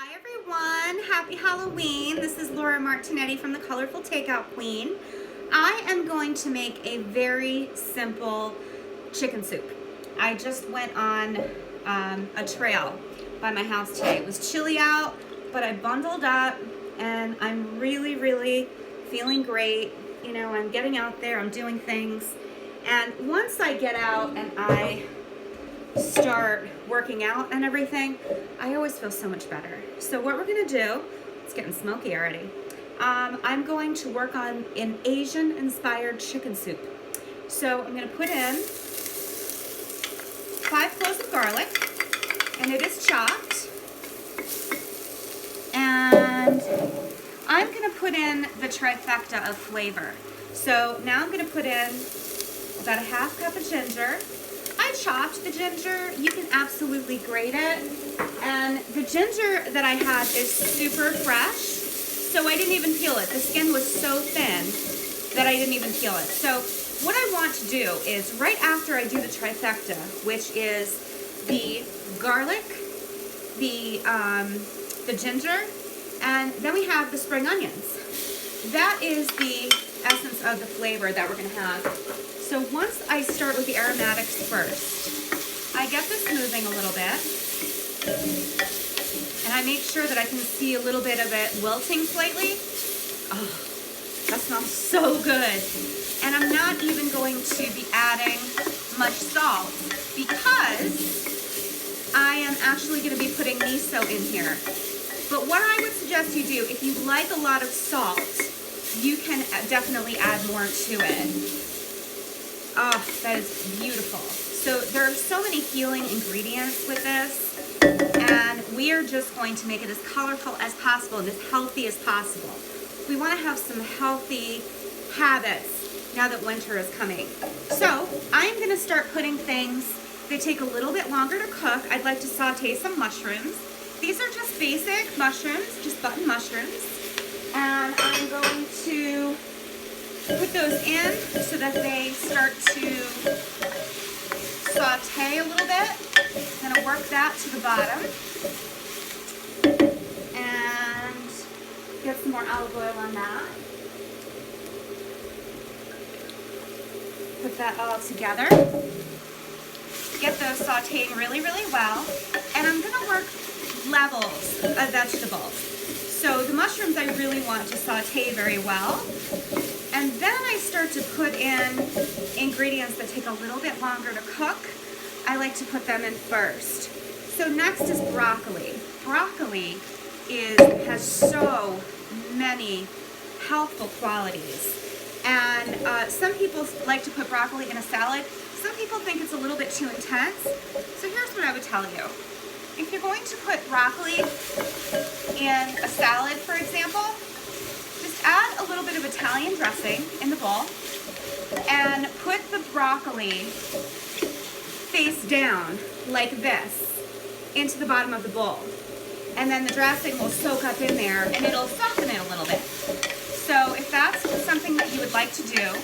Hi everyone, happy Halloween. This is Laura Martinetti from the Colorful Takeout Queen. I am going to make a very simple chicken soup. I just went on a trail by my house today. It was chilly out, but I bundled up and I'm really feeling great. You know, I'm getting out there, I'm doing things. And once I get out and I start working out and everything, I always feel so much better. So what we're gonna do, it's getting smoky already. I'm going to work on an Asian inspired chicken soup. So I'm gonna put in 5 cloves of garlic, and it is chopped. And I'm gonna put in the trifecta of flavor. So now I'm gonna put in about a 1/2 cup of ginger. I chopped the ginger. You can absolutely grate it. And the ginger that I had is super fresh, so I didn't even peel it. The skin was so thin that I didn't even peel it. So what I want to do is right after I do the trifecta, which is the garlic, the ginger, and then we have the spring onions. That is the essence of the flavor that we're going to have. So once I start with the aromatics first, I get this moving a little bit, and I make sure that I can see a little bit of it wilting slightly. Oh, that smells so good. And I'm not even going to be adding much salt because I am actually going to be putting miso in here. But what I would suggest you do, if you like a lot of salt, you can definitely add more to it. Oh, that is beautiful. So there are so many healing ingredients with this, and we are just going to make it as colorful as possible and as healthy as possible. We want to have some healthy habits now that winter is coming. So I'm going to start putting things that take a little bit longer to cook. I'd like to saute some mushrooms. These are just basic mushrooms, just button mushrooms. And I'm going to put those in so that they start to saute a little bit. I'm going to work that to the bottom and get some more olive oil on that. Put that all together. Get those sauteing really well. And I'm going to work levels of vegetables. So the mushrooms I really want to saute very well. And then I start to put in ingredients that take a little bit longer to cook. I like to put them in first. So next is broccoli. Broccoli has so many healthful qualities. And some people like to put broccoli in a salad. Some people think it's a little bit too intense. So here's what I would tell you. If you're going to put broccoli in a salad, for example, just add a little bit of Italian dressing in the bowl and put the broccoli face down like this into the bottom of the bowl. And then the dressing will soak up in there and it'll soften it a little bit. So if that's something that you would like to do,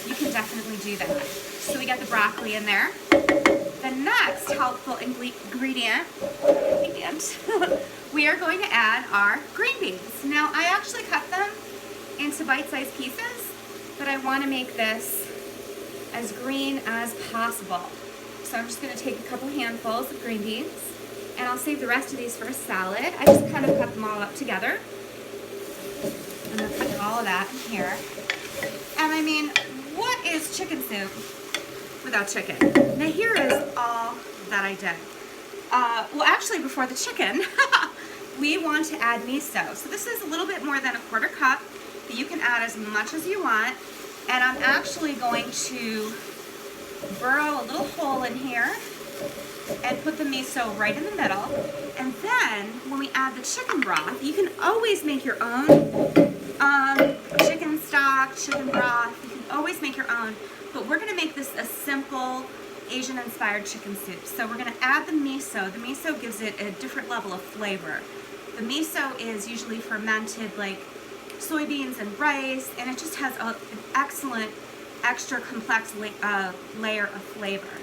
you can definitely do that. So we got the broccoli in there. The next helpful ingredient, we are going to add our green beans. Now, I actually cut them into bite-sized pieces, but I want to make this as green as possible. So I'm just going to take a couple handfuls of green beans, and I'll save the rest of these for a salad. I just kind of cut them all up together. I'm going to put all of that in here. And I mean, what is chicken soup without chicken? Now here is all that I did. Well, actually before the chicken, we want to add miso. So this is a little bit more than a 1/4 cup, but you can add as much as you want. And I'm actually going to burrow a little hole in here and put the miso right in the middle. And then when we add the chicken broth, you can always make your own chicken stock, chicken broth. You can always make your own. But we're going to make this a simple Asian-inspired chicken soup. So we're going to add the miso. The miso gives it a different level of flavor. The miso is usually fermented like soybeans and rice, and it just has an excellent, extra complex layer of flavor.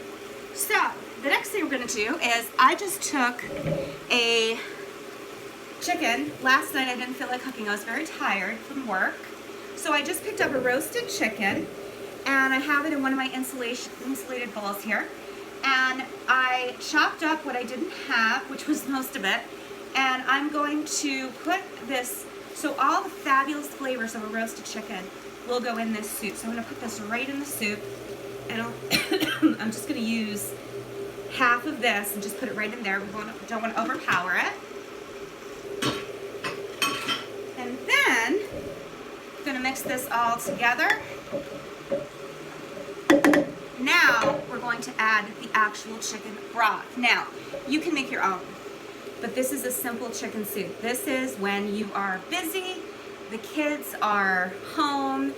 So the next thing we're going to do is I just took a chicken. Last night I didn't feel like cooking. I was very tired from work. So I just picked up a roasted chicken, and I have it in one of my insulated bowls here. And I chopped up what I didn't have, which was most of it. And I'm going to put this, so all the fabulous flavors of a roasted chicken will go in this soup. So I'm gonna put this right in the soup, and I'm just gonna use half of this and just put it right in there. We don't want to overpower it. And then I'm gonna mix this all together. Now we're going to add the actual chicken broth. Now, you can make your own, but this is a simple chicken soup. This is when you are busy, the kids are home,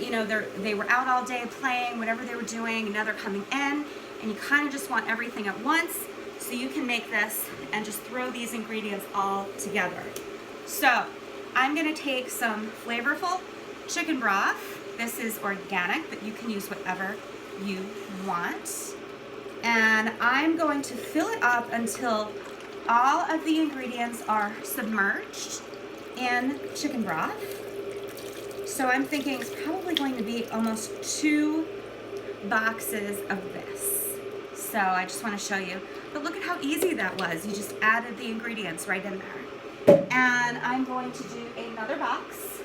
you know, they were out all day playing, whatever they were doing, and now they're coming in, and you kind of just want everything at once, so you can make this and just throw these ingredients all together. So, I'm gonna take some flavorful chicken broth. This is organic, but you can use whatever you want. And I'm going to fill it up until all of the ingredients are submerged in chicken broth. So I'm thinking it's probably going to be almost 2 boxes of this. So I just want to show you. But look at how easy that was. You just added the ingredients right in there. And I'm going to do another box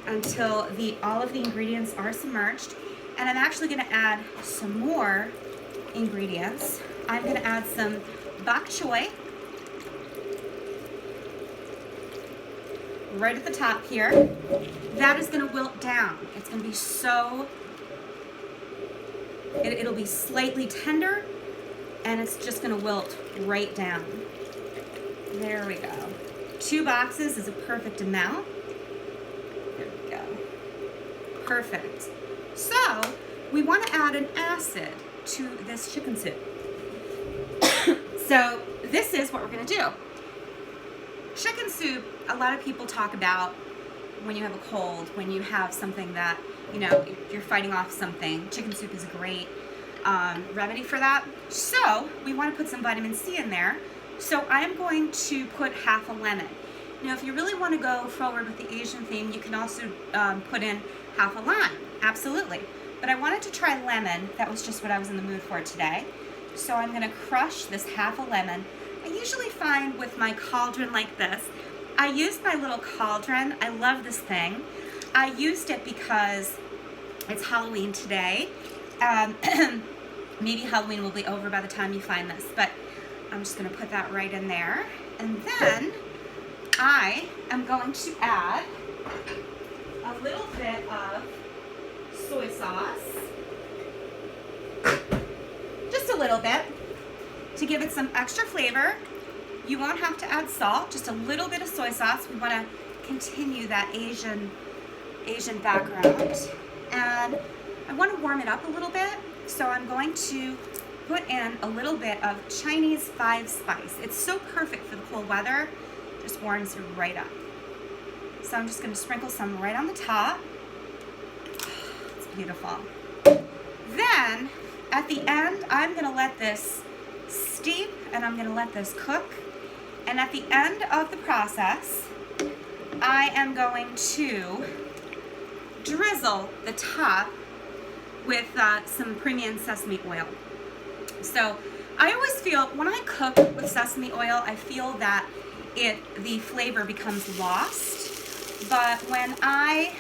until all of the ingredients are submerged. And I'm actually going to add some more ingredients. I'm going to add some bok choy right at the top here. That is going to wilt down. It's going to be so, it'll be slightly tender, and it's just going to wilt right down. There we go. 2 boxes is a perfect amount. There we go. Perfect. So, we want to add an acid to this chicken soup. So, this is what we're going to do. Chicken soup, a lot of people talk about when you have a cold, when you have something that, you know, you're fighting off something. Chicken soup is a great remedy for that. So, we want to put some vitamin C in there. So, I'm going to put half a lemon. Now, if you really want to go forward with the Asian theme, you can also put in half a lime. Absolutely. But I wanted to try lemon. That was just what I was in the mood for today. So I'm going to crush this half a lemon. I usually find with my cauldron like this, I use my little cauldron. I love this thing. I used it because it's Halloween today. Maybe Halloween will be over by the time you find this, but I'm just going to put that right in there. And then I am going to add a little bit of soy sauce. Just a little bit to give it some extra flavor. You won't have to add salt, just a little bit of soy sauce. We want to continue that Asian background. And I want to warm it up a little bit, so I'm going to put in a little bit of Chinese 5 spice. It's so perfect for the cold weather, just warms you right up. So I'm just going to sprinkle some right on the top. It's beautiful. Then, at the end, I'm going to let this steep, and I'm going to let this cook. And at the end of the process, I am going to drizzle the top with some premium sesame oil. So I always feel when I cook with sesame oil, I feel that the flavor becomes lost. But when I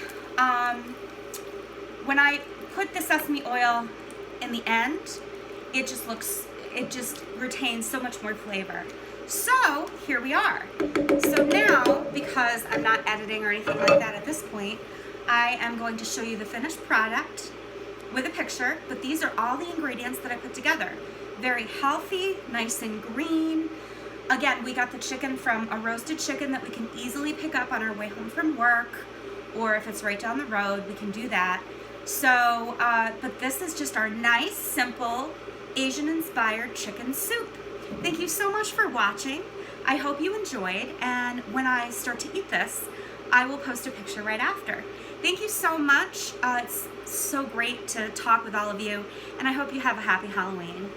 put the sesame oil in the end, it just retains so much more flavor. So here we are. So now, because I'm not editing or anything like that at this point, I am going to show you the finished product with a picture, but these are all the ingredients that I put together. Very healthy, nice and green. Again, we got the chicken from a roasted chicken that we can easily pick up on our way home from work, or if it's right down the road, we can do that. So, but this is just our nice, simple, Asian-inspired chicken soup. Thank you so much for watching. I hope you enjoyed, and when I start to eat this, I will post a picture right after. Thank you so much. It's so great to talk with all of you, and I hope you have a happy Halloween.